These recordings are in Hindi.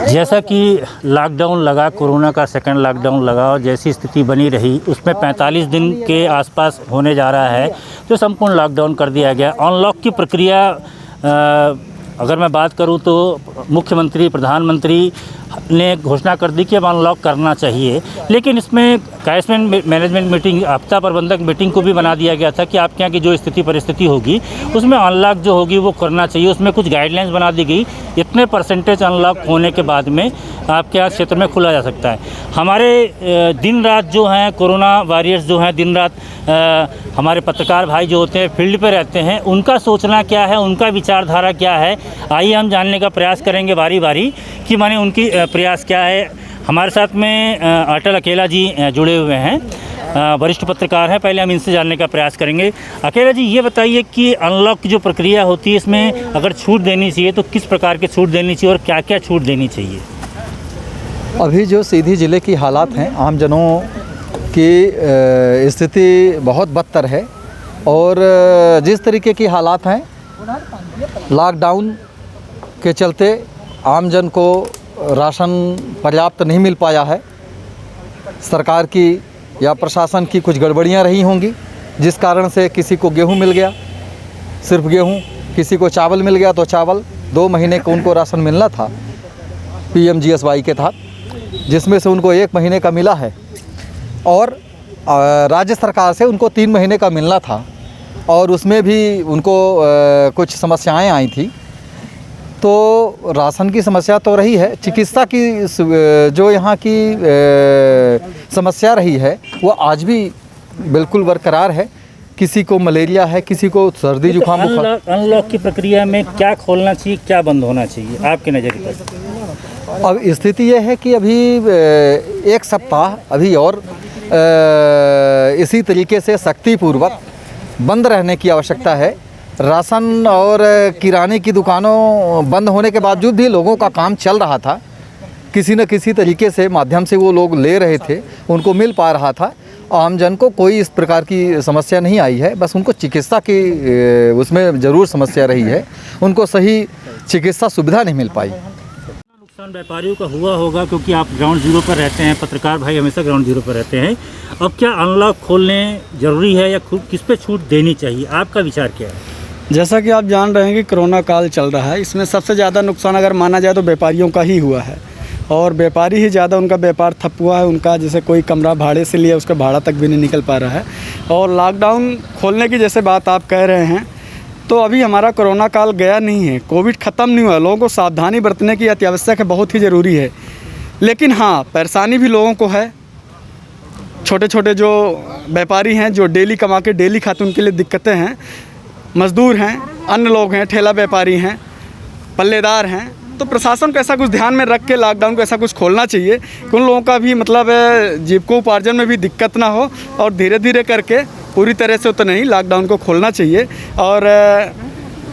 जैसा कि लॉकडाउन लगा, कोरोना का सेकंड लॉकडाउन लगा और जैसी स्थिति बनी रही उसमें 45 दिन के आसपास होने जा रहा है जो संपूर्ण लॉकडाउन कर दिया गया। अनलॉक की प्रक्रिया अगर मैं बात करूं तो मुख्यमंत्री, प्रधानमंत्री ने घोषणा कर दी कि अब अनलॉक करना चाहिए, लेकिन इसमें कैशमेंट मैनेजमेंट मीटिंग, आपदा प्रबंधक मीटिंग को भी बना दिया गया था कि आपके यहाँ की जो स्थिति परिस्थिति होगी उसमें अनलॉक जो होगी वो करना चाहिए। उसमें कुछ गाइडलाइंस बना दी गई, इतने परसेंटेज अनलॉक होने के बाद में आपके यहाँ क्षेत्र में खुला जा सकता है। हमारे दिन रात जो हैं कोरोना वॉरियर्स जो हैं, दिन रात हमारे पत्रकार भाई जो होते हैं फील्ड पे रहते हैं, उनका सोचना क्या है, उनका विचारधारा क्या है, आइए हम जानने का प्रयास करेंगे बारी बारी कि माने उनकी प्रयास क्या है। हमारे साथ में अटल अकेला जी जुड़े हुए हैं, वरिष्ठ पत्रकार हैं। पहले हम इनसे जानने का प्रयास करेंगे। अकेला जी, ये बताइए कि अनलॉक की जो प्रक्रिया होती है इसमें अगर छूट देनी चाहिए तो किस प्रकार की छूट देनी चाहिए और क्या क्या छूट देनी चाहिए? अभी जो सीधी ज़िले की हालात हैं, आम जनों की स्थिति बहुत बदतर है और जिस तरीके की हालात हैं लॉकडाउन के चलते आम जन को राशन पर्याप्त नहीं मिल पाया है। सरकार की या प्रशासन की कुछ गड़बड़ियां रही होंगी जिस कारण से किसी को गेहूं मिल गया, सिर्फ गेहूं, किसी को चावल मिल गया तो चावल 2 महीने को उनको राशन मिलना था PMGSY के तहत, जिसमें से उनको 1 महीने का मिला है और राज्य सरकार से उनको 3 महीने का मिलना था और उसमें भी उनको कुछ समस्याएं आई थी। तो राशन की समस्या तो रही है, चिकित्सा की जो यहाँ की समस्या रही है वो आज भी बिल्कुल बरकरार है। किसी को मलेरिया है, किसी को सर्दी जुकाम बुखार। अनलॉक की प्रक्रिया में क्या खोलना चाहिए, क्या बंद होना चाहिए आपके नज़रिए पर? अब स्थिति ये है कि अभी 1 सप्ताह अभी और इसी तरीके से सख्तीपूर्वक बंद रहने की आवश्यकता है। राशन और किराने की दुकानों बंद होने के बावजूद भी लोगों का काम चल रहा था, किसी न किसी तरीके से माध्यम से वो लोग ले रहे थे, उनको मिल पा रहा था। आम जन को कोई इस प्रकार की समस्या नहीं आई है, बस उनको चिकित्सा की उसमें ज़रूर समस्या रही है, उनको सही चिकित्सा सुविधा नहीं मिल पाई। नुकसान व्यापारियों का हुआ होगा क्योंकि आप ग्राउंड जीरो पर रहते हैं, पत्रकार भाई हमेशा ग्राउंड जीरो पर रहते हैं। अब क्या अनलॉक खोलने ज़रूरी है या किस पे छूट देनी चाहिए, आपका विचार क्या है? जैसा कि आप जान रहे हैं कि कोरोना काल चल रहा है, इसमें सबसे ज़्यादा नुकसान अगर माना जाए तो व्यापारियों का ही हुआ है और व्यापारी ही ज़्यादा, उनका व्यापार ठप हुआ है। उनका जैसे कोई कमरा भाड़े से लिया उसका भाड़ा तक भी नहीं निकल पा रहा है। और लॉकडाउन खोलने की जैसे बात आप कह रहे हैं तो अभी हमारा कोरोना काल गया नहीं है, कोविड ख़त्म नहीं हुआ। लोगों को सावधानी बरतने की अत्यावश्यक है, बहुत ही ज़रूरी है। लेकिन हाँ, परेशानी भी लोगों को है। छोटे छोटे जो व्यापारी हैं जो डेली कमा के डेली खाते, उनके लिए दिक्कतें हैं। मज़दूर हैं, अन्य लोग हैं, ठेला व्यापारी हैं, पल्लेदार हैं। तो प्रशासन को ऐसा कुछ ध्यान में रख के लॉकडाउन को ऐसा कुछ खोलना चाहिए कि उन लोगों का भी मतलब जीविकोपार्जन में भी दिक्कत ना हो और धीरे धीरे करके पूरी तरह से तो नहीं, लॉकडाउन को खोलना चाहिए। और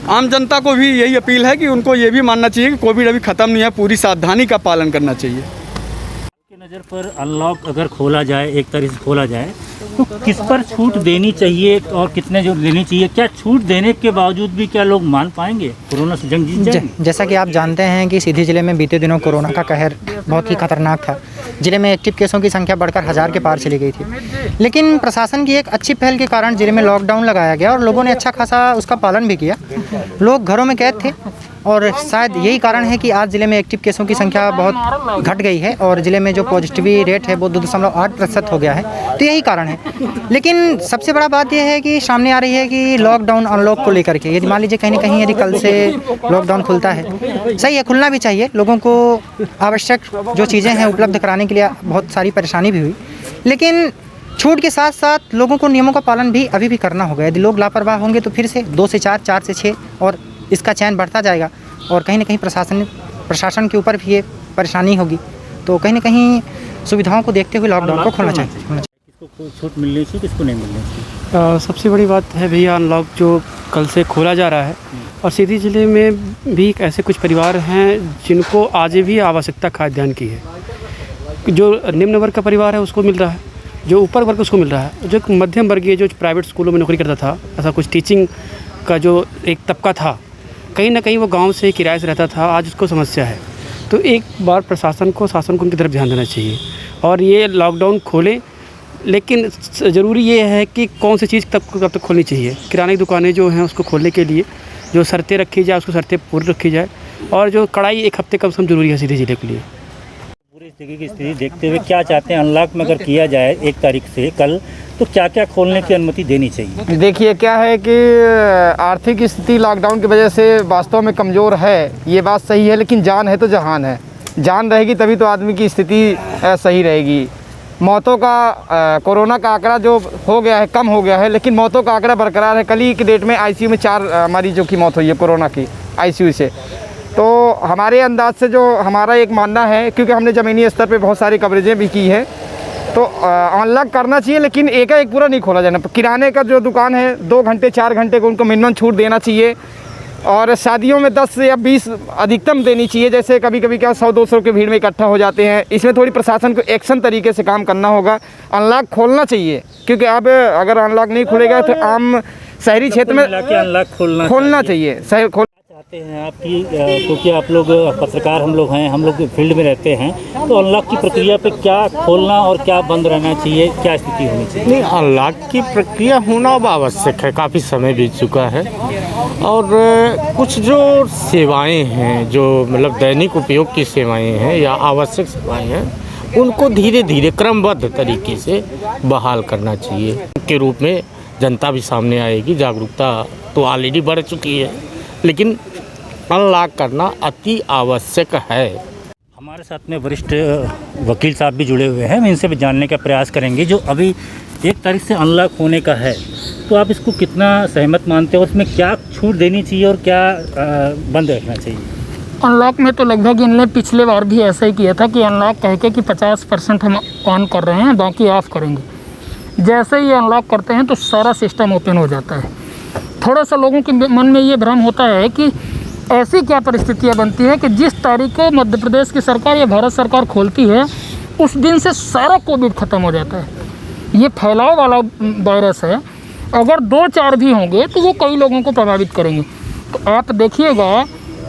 आम जनता को भी यही अपील है कि उनको ये भी मानना चाहिए कि कोविड अभी ख़त्म नहीं है, पूरी सावधानी का पालन करना चाहिए। आपकी नज़र पर अनलॉक अगर खोला जाए, एक तरह से खोला जाए, तो किस पर छूट देनी चाहिए और कितने जो देनी चाहिए? क्या छूट देने के बावजूद भी क्या लोग मान पाएंगे, कोरोना से जंग जीत जाएंगे? जैसा कि आप जानते हैं कि सीधी ज़िले में बीते दिनों कोरोना का कहर बहुत ही खतरनाक था। ज़िले में एक्टिव केसों की संख्या बढ़कर 1000 के पार चली गई थी। लेकिन प्रशासन की एक अच्छी पहल के कारण ज़िले में लॉकडाउन लगाया गया और लोगों ने अच्छा खासा उसका पालन भी किया। लोग घरों में कैद थे और शायद यही कारण है कि आज ज़िले में एक्टिव केसों की संख्या बहुत घट गई है और ज़िले में जो पॉजिटिविटी रेट है वो 2.8% हो गया है। तो यही कारण है। लेकिन सबसे बड़ा बात यह है कि सामने आ रही है कि लॉकडाउन अनलॉक को लेकर के, यदि मान लीजिए कहीं ना कहीं यदि कल से लॉकडाउन खुलता है, सही है, खुलना भी चाहिए। लोगों को आवश्यक जो चीज़ें हैं उपलब्ध कराने के लिए बहुत सारी परेशानी भी हुई, लेकिन छूट के साथ साथ लोगों को नियमों का पालन भी अभी भी करना होगा। यदि लोग लापरवाह होंगे तो फिर से 2 से 4, 4 से 6 और इसका चयन बढ़ता जाएगा और कहीं ना कहीं प्रशासन के ऊपर भी ये परेशानी होगी। तो कहीं ना कहीं सुविधाओं को देखते हुए लॉकडाउन को खोलना चाहिए। किसको छूट मिलनी चाहिए, किसको नहीं मिलनी चाहिए? सबसे बड़ी बात है भैया, अनलॉक जो कल से खोला जा रहा है और सीधी ज़िले में भी ऐसे कुछ परिवार हैं जिनको आज भी आवश्यकता खाद्यान्न की है। जो निम्न वर्ग का परिवार है उसको मिल रहा है, जो ऊपर वर्ग उसको मिल रहा है, जो मध्यम वर्गीय जो प्राइवेट स्कूलों में नौकरी करता था, ऐसा कुछ टीचिंग का जो एक तबका था, कहीं ना कहीं वो गांव से किराए से रहता था, आज उसको समस्या है। तो एक बार प्रशासन को शासन को उनकी तरफ ध्यान देना चाहिए और ये लॉकडाउन खोलें, लेकिन ज़रूरी ये है कि कौन सी चीज़ कब तक खोलनी चाहिए। किराने की दुकानें जो हैं उसको खोलने के लिए जो शर्तें रखी जाए उसको शर्तें पूरी रखी जाए, और जो कड़ाई एक हफ्ते कम से कम ज़रूरी है सीधे ज़िले के लिए। पूरी जगह की स्थिति देखते हुए क्या चाहते हैं, अनलॉक में अगर किया जाए 1 तारीख से कल, तो क्या क्या खोलने की अनुमति देनी चाहिए? देखिए क्या है कि आर्थिक स्थिति लॉकडाउन की वजह से वास्तव में कमज़ोर है, ये बात सही है, लेकिन जान है तो जहान है। जान रहेगी तभी तो आदमी की स्थिति सही रहेगी। मौतों का कोरोना का आंकड़ा जो हो गया है कम हो गया है, लेकिन मौतों का आंकड़ा बरकरार है। कल ही की डेट में आईसीयू में 4 मरीजों की मौत हुई है कोरोना की आईसीयू से। तो हमारे अंदाज से जो हमारा एक मानना है, क्योंकि हमने ज़मीनी स्तर पे बहुत सारी कवरेजें भी की है, तो अनलॉक करना चाहिए, लेकिन एक पूरा नहीं खोला जाना। किराने का जो दुकान है 2 घंटे 4 घंटे को उनको मिनिमम छूट देना चाहिए, और शादियों में 10 या 20 अधिकतम देनी चाहिए। जैसे कभी कभी क्या 100-200 की भीड़ में इकट्ठा हो जाते हैं, इसमें थोड़ी प्रशासन को एक्शन तरीके से काम करना होगा। अनलॉक खोलना चाहिए, क्योंकि अब अगर अनलॉक नहीं खुलेगा तो आम शहरी क्षेत्र में अनलॉक खोलना चाहिए। चाहते हैं आपकी, क्योंकि आप लोग पत्रकार हम लोग हैं, हम लोग फील्ड में रहते हैं, तो अनलॉक की प्रक्रिया पे क्या खोलना और क्या बंद रहना चाहिए, क्या स्थिति होनी चाहिए? नहीं, अनलॉक की प्रक्रिया होना अब आवश्यक है, काफ़ी समय बीत चुका है। और कुछ जो सेवाएं हैं, जो मतलब दैनिक उपयोग की सेवाएं हैं या आवश्यक सेवाएं हैं, उनको धीरे धीरे क्रमबद्ध तरीके से बहाल करना चाहिए के रूप में जनता भी सामने आएगी। जागरूकता तो ऑलरेडी बढ़ चुकी है, लेकिन अनलॉक करना अति आवश्यक है। हमारे साथ में वरिष्ठ वकील साहब भी जुड़े हुए हैं, हम इनसे भी जानने का प्रयास करेंगे। जो अभी 1 तारीख से अनलॉक होने का है, तो आप इसको कितना सहमत मानते हो? उसमें क्या छूट देनी चाहिए और क्या बंद रखना चाहिए? अनलॉक में तो लगभग इनने पिछले बार भी ऐसा ही किया था कि अनलॉक कह के कि 50% हम ऑन कर रहे हैं, बाकी ऑफ करेंगे। जैसे ही अनलॉक करते हैं तो सारा सिस्टम ओपन हो जाता है। थोड़ा सा लोगों के मन में ये भ्रम होता है कि ऐसी क्या परिस्थितियाँ बनती हैं कि जिस तारीख को मध्य प्रदेश की सरकार या भारत सरकार खोलती है, उस दिन से सारा कोविड ख़त्म हो जाता है। ये फैलाव वाला वायरस है, अगर 2-4 भी होंगे तो वो कई लोगों को प्रभावित करेंगे। तो आप देखिएगा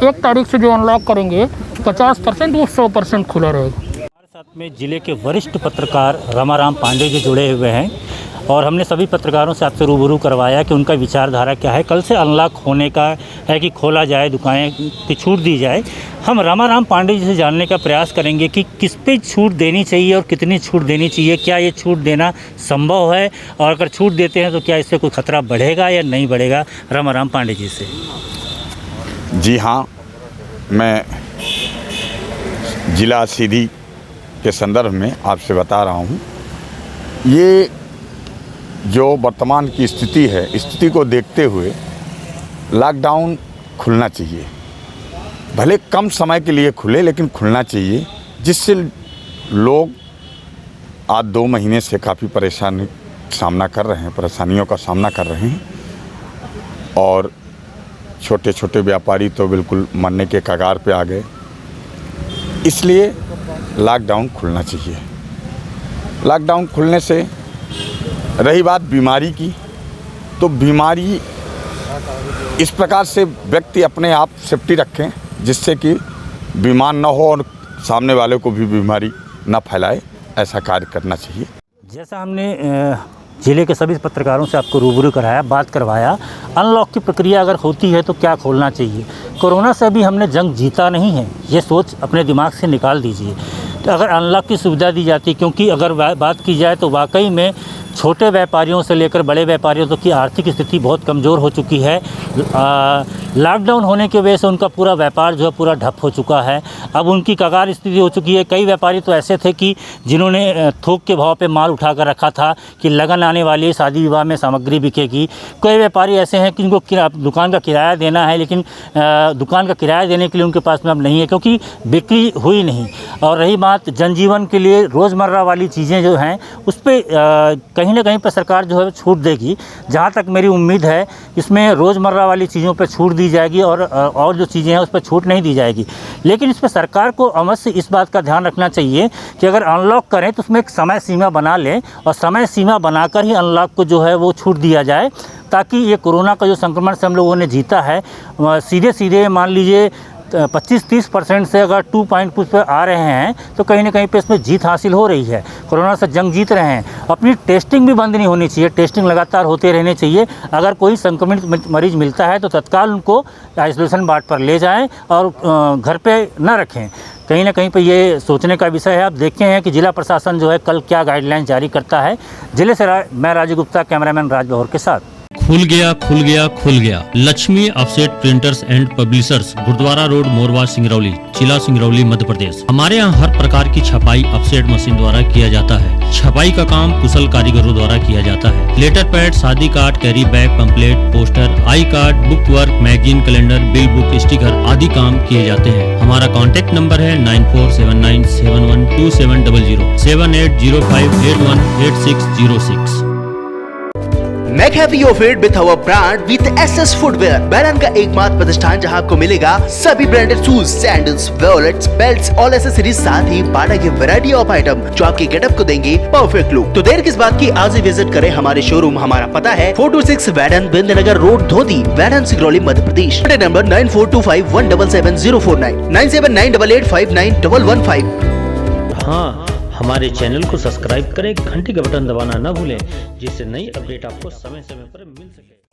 1 तारीख से जो अनलॉक करेंगे 50% वो 100% खुला रहेगा। हमारे साथ में जिले के वरिष्ठ पत्रकार रमाराम पांडे जी जुड़े हुए हैं, और हमने सभी पत्रकारों से आपसे रूबरू करवाया कि उनका विचारधारा क्या है। कल से अनलॉक होने का है कि खोला जाए, दुकानें की छूट दी जाए। हम रमाराम पांडे जी से जानने का प्रयास करेंगे कि किस पे छूट देनी चाहिए और कितनी छूट देनी चाहिए, क्या ये छूट देना संभव है, और अगर छूट देते हैं तो क्या इससे कोई खतरा बढ़ेगा या नहीं बढ़ेगा। रमाराम पांडे जी से। जी हाँ, मैं जिला सीधी के संदर्भ में आपसे बता रहा हूँ। ये जो वर्तमान की स्थिति है, स्थिति को देखते हुए लॉकडाउन खुलना चाहिए। भले कम समय के लिए खुले, लेकिन खुलना चाहिए, जिससे लोग आज 2 महीने से काफ़ी परेशानियों का सामना कर रहे हैं, और छोटे छोटे व्यापारी तो बिल्कुल मरने के कगार पे आ गए। इसलिए लॉकडाउन खुलना चाहिए। लॉकडाउन खुलने से रही बात बीमारी की, तो बीमारी इस प्रकार से व्यक्ति अपने आप सेफ्टी रखें जिससे कि बीमार न हो और सामने वाले को भी बीमारी न फैलाए, ऐसा कार्य करना चाहिए। जैसा हमने जिले के सभी पत्रकारों से आपको रूबरू कराया, बात करवाया, अनलॉक की प्रक्रिया अगर होती है तो क्या खोलना चाहिए। कोरोना से अभी हमने जंग जीता नहीं है, ये सोच अपने दिमाग से निकाल दीजिए। तो अगर अनलॉक की सुविधा दी जाती, क्योंकि अगर बात की जाए तो वाकई में छोटे व्यापारियों से लेकर बड़े व्यापारियों तक की आर्थिक स्थिति बहुत कमज़ोर हो चुकी है। लॉकडाउन होने की वजह से उनका पूरा व्यापार जो है पूरा ठप हो चुका है। अब उनकी कगार स्थिति हो चुकी है। कई व्यापारी तो ऐसे थे कि जिन्होंने थोक के भाव पे माल उठा कर रखा था कि लगन आने वाली है, शादी विवाह में सामग्री बिकेगी। कई व्यापारी ऐसे हैं कि जिनको दुकान का किराया देना है, लेकिन दुकान का किराया देने के लिए उनके पास में अब नहीं है, क्योंकि बिक्री हुई नहीं। और रही बात जनजीवन के लिए रोज़मर्रा वाली चीज़ें जो हैं उस पर कहीं ना कहीं पर सरकार जो है छूट देगी। जहाँ तक मेरी उम्मीद है, इसमें रोज़मर्रा वाली चीज़ों पर छूट दी जाएगी और जो चीज़ें हैं उस पर छूट नहीं दी जाएगी। लेकिन इस पर सरकार को अवश्य इस बात का ध्यान रखना चाहिए कि अगर अनलॉक करें तो उसमें एक समय सीमा बना लें, और समय सीमा बनाकर ही अनलॉक को जो है वो छूट दिया जाए, ताकि ये कोरोना का जो संक्रमण से हम लोगों ने जीता है, सीधे सीधे मान लीजिए 25-30% से अगर 2 पॉइंट कुछ पे आ रहे हैं तो कहीं ना कहीं पे इसमें जीत हासिल हो रही है। कोरोना से जंग जीत रहे हैं। अपनी टेस्टिंग भी बंद नहीं होनी चाहिए, टेस्टिंग लगातार होते रहने चाहिए। अगर कोई संक्रमित मरीज मिलता है तो तत्काल उनको आइसोलेशन वार्ड पर ले जाएं और घर पे न रखें। कहीं ना कहीं पे ये सोचने का विषय है। अब देखते हैं कि जिला प्रशासन जो है कल क्या गाइडलाइन जारी करता है। जिले से मैं राजीव गुप्ता, कैमरामैन राज बहौर के साथ। खुल गया Laxmi offset printers and publishers, Gurudwara road, Morwa, Singrauli, जिला सिंगरौली, मध्य प्रदेश। हमारे यहाँ हर प्रकार की छपाई ऑफसेट मशीन द्वारा किया जाता है। छपाई का काम कुशल कारीगरों द्वारा किया जाता है। लेटर पैड, शादी card, carry bag, pamphlet, poster, I card, book work, magazine, calendar, bill book, sticker आदि काम किए जाते हैं। हमारा कॉन्टैक्ट नंबर है 9479712700 7805818606। McHappy Offered with our brand with SS Footwear, बैरन का एकमात्र प्रतिष्ठान जहां आपको मिलेगा सभी branded shoes, sandals, wallets, belts और एसेसरीज, साथ ही बाटा की वैरायटी ऑफ आइटम जो आपके गेटअप को देंगे परफेक्ट लुक। तो देर किस बात की, आज ही विजिट करें हमारे शोरूम। हमारा पता है 426 वैडन, बिंदनगर रोड, धोती, वैडन, सिंगरौली, मध्य प्रदेश। नंबर 9425177049 9798859115। हाँ, हमारे चैनल को सब्सक्राइब करें, घंटी का बटन दबाना न भूलें, जिससे नई अपडेट आपको समय समय पर मिल सके।